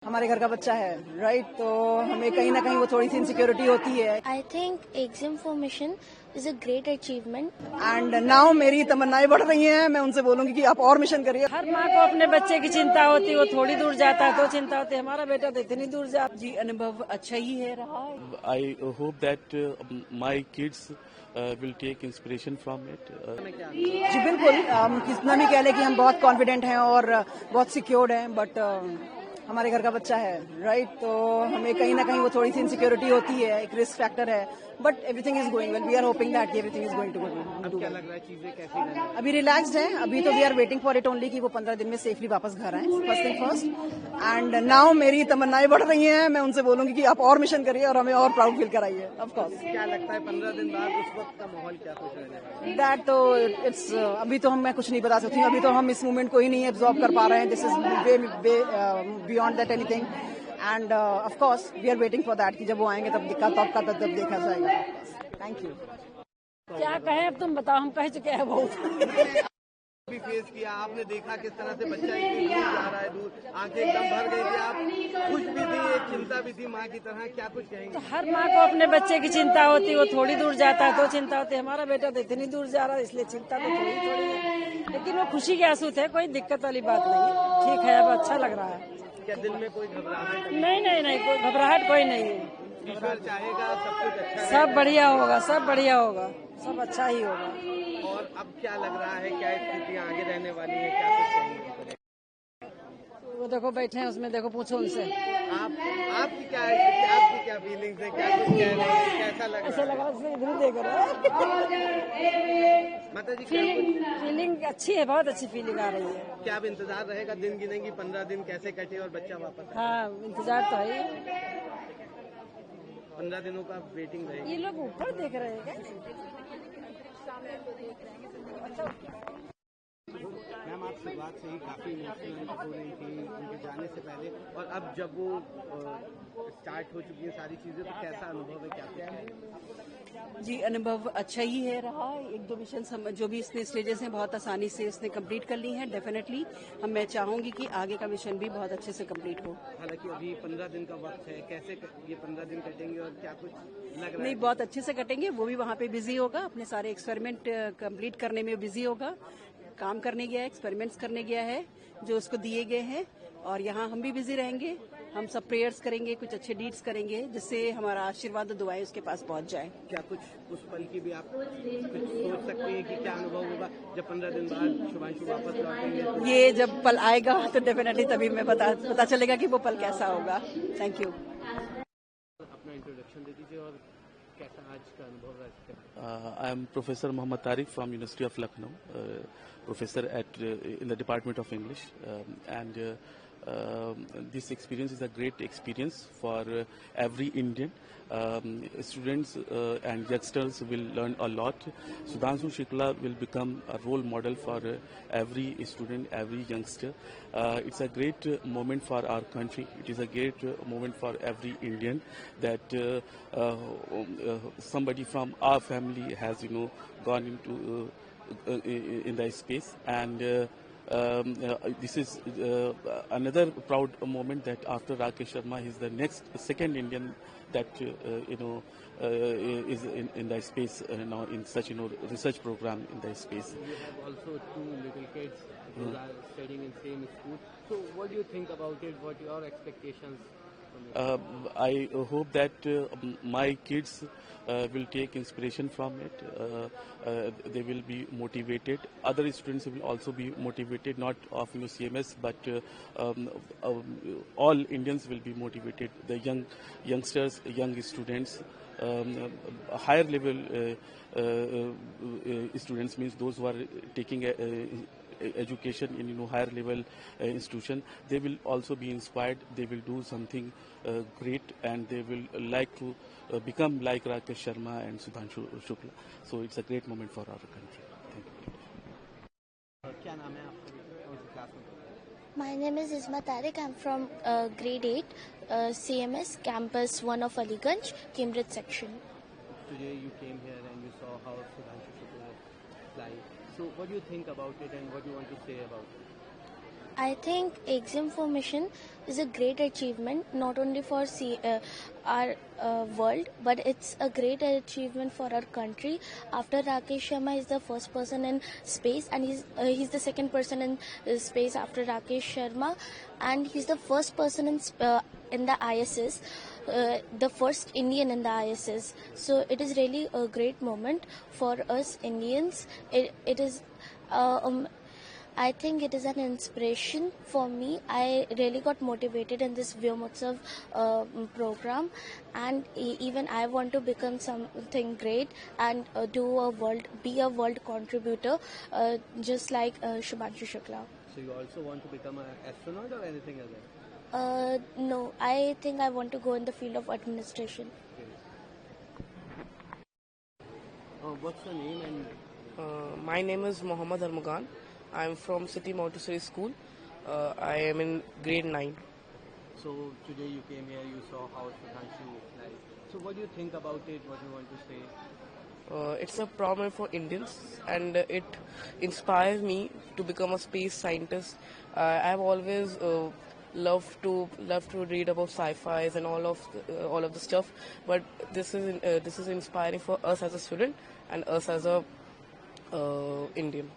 हमारे घर का बच्चा है, राइट, तो हमें कहीं ना कहीं वो थोड़ी सी इनसिक्योरिटी होती है। I think exam formation is a great achievement and now मेरी तमन्नाएं बढ़ रही हैं, मैं उनसे बोलूंगी कि आप और मिशन करिए। हर माँ को अपने बच्चे की चिंता होती है, वो थोड़ी दूर जाता है तो चिंता होती है, हमारा बेटा तो इतनी दूर जा। जी, अनुभव अच्छा ही है रहा। I hope that my kids will take inspiration from it. जी बिल्कुल, कितना भी कह ले कि हम बहुत कॉन्फिडेंट हैं और बहुत सिक्योर्ड हैं, बट हमारे घर का बच्चा है, राइट, तो हमें कहीं ना कहीं वो थोड़ी सी इनसिक्योरिटी होती है, एक रिस्क फैक्टर है, but everything is going well. We are hoping that everything is going to go. क्या लग रहा है, चीजें कैसी रह रही हैं? अभी रिलैक्स्ड है, अभी तो we are waiting for it only कि वो 15 दिन में सेफली वापस घर आए, first thing first. And now मेरी तमन्नाएं बढ़ रही हैं, मैं उनसे बोलूंगी कि आप और मिशन करिए और हमें और प्राउड फील कराइए। ऑफ कोर्स क्या लगता है 15 दिन बाद उस वक्त का माहौल क्या कुछ रहने वाला है? दैट तो इट्स अभी तो मैं कुछ नहीं बता सकती हूँ, अभी तो हम इस मूवमेंट को ही नहीं एब्जॉर्ब कर पा रहे हैं। This is way beyond that anything, and of course we are waiting for that कि जब वो आएंगे तब तब देखा जाएगा। Thank you. क्या कहें, अब तुम बताओ, हम कह चुके हैं बहुत। भी फेस किया आपने, देखा किस तरह से बच्चा इतनी दूर जा रहा है, दूर, आंखें एकदम भर गई थी, आप खुश भी थी, एक चिंता भी थी माँ की तरह, क्या कुछ कहेंगे? तो हर माँ को अपने बच्चे की चिंता होती है, वो थोड़ी दूर जाता है तो चिंता होती है, हमारा बेटा तो इतनी दूर जा रहा है, इसलिए चिंता तो थोड़ी थोड़ी है, लेकिन वो खुशी के आंसू थे, कोई दिक्कत वाली बात नहीं है, ठीक है, अब अच्छा लग रहा है। क्या दिल में कोई घबराहट? नहीं, कोई घबराहट कोई नहीं है। ईश्वर चाहेगा सब कुछ अच्छा सब बढ़िया होगा, सब बढ़िया होगा, सब अच्छा ही होगा। और अब क्या लग रहा है, क्या स्थितियाँ आगे रहने वाली है, क्या कुछ कहेंगे? वो देखो बैठे हैं उसमें, देखो पूछो उनसे। आपकी क्या फीलिंग्स है, क्या कुछ कह रहे हैं, कैसा लग ऐसा रहा है? लगा उसने इधर देख रहा है। माता जी क्या कुछ, फीलिंग अच्छी है, बहुत अच्छी फीलिंग आ रही है। क्या अब इंतजार रहेगा, दिन गिनेंगी 15 दिन कैसे कटे और बच्चा वापस आए? हाँ, इंतजार तो है ही। 15 दिनों का वेटिंग रहेगी। ये लोग ऊपर देख रहे हैं क्या? मैम, आप शुरुआत से ही काफी इमोशनल हो रही थी उनके जाने से पहले, और अब जब वो स्टार्ट हो चुकी है सारी चीजें, तो कैसा अनुभव है, क्या क्या है? जी, अनुभव अच्छा ही है रहा। एक दो मिशन जो भी इसने स्टेजेस हैं बहुत आसानी से उसने कंप्लीट कर ली हैं। डेफिनेटली मैं चाहूंगी कि आगे का मिशन भी बहुत अच्छे से कंप्लीट हो। हालांकि अभी 15 दिन का वक्त है, कैसे ये 15 दिन कटेंगे और क्या कुछ लग रहा नहीं, है? बहुत अच्छे से कटेंगे। वो भी वहाँ पे बिजी होगा, अपने सारे एक्सपेरिमेंट कंप्लीट करने में बिजी होगा। काम करने गया है, एक्सपेरिमेंट्स करने गया है जो उसको दिए गए हैं, और यहाँ हम भी बिजी रहेंगे। हम सब प्रेयर्स करेंगे, कुछ अच्छे डीड्स करेंगे जिससे हमारा आशीर्वाद और दुआएं उसके पास पहुंच जाए। क्या कुछ उस पल की भी आप कुछ सोच सकते हैं कि क्या अनुभव होगा जब 15 दिन बाद शुभांशु वापस लौटेंगे? ये जब पल आएगा तो डेफिनेटली तभी मैं पता चलेगा कि वो पल कैसा होगा। Thank you. अपना इंट्रोडक्शन दे दीजिए और कैसा आज का अनुभव रहा इसका? I am Professor Mohammad Tariq from University of Lucknow, professor in the Department of English, and this experience is a great experience for every Indian. Students and youngsters will learn a lot. Sudhanshu Shukla will become a role model for every student, every youngster. It's a great moment for our country. It is a great moment for every Indian that somebody from our family has, gone into in the space, and this is another proud moment that after Rakesh Sharma, he's the second Indian that is in the space now in such research program in the space. You have also two little kids who are studying in same school. So what do you think about it? What are your expectations from it? I hope that my kids will take inspiration from it. They will be motivated. Other students will also be motivated, not of CMS, but all Indians will be motivated. The youngsters, young students, higher level students means those who are taking education in higher level institution. They will also be inspired. They will do something great, and they will like to become like Rakesh Sharma and Sudhanshu Shukla. So it's a great moment for our country. Thank you. क्या नाम है आपका, कौन सी class में? My name is Isma Tariq. I'm from grade 8 CMS campus 1 of Aliganj, Cambridge section. Today you came here and you saw how Sudhanshu Shukla fly. So what do you think about it and what do you want to say about it? I think exam formation is a great achievement not only for our world, but it's a great achievement for our country. After Rakesh Sharma is the first person in space, and he's the second person in space after Rakesh Sharma, and he's the first person in the ISS. The first Indian in the ISS. So it is really a great moment for us Indians. It is. I think it is an inspiration for me. I really got motivated in this Vyomotsav program, and even I want to become something great and be a world contributor, just like Shubhanshu Shukla. So you also want to become an astronaut or anything else? No, I think I want to go in the field of administration. What's your name and My name is Mohammad Armagan. I am from City Montessori School. I am in grade 9. so today you came here, you saw how Shubhanshu is like. So what do you think about it? What do you want to say? It's a problem for Indians, and it inspires me to become a space scientist. I've always loved to read about sci-fis and all of the stuff, but this is inspiring for us as a student and us as a Indian.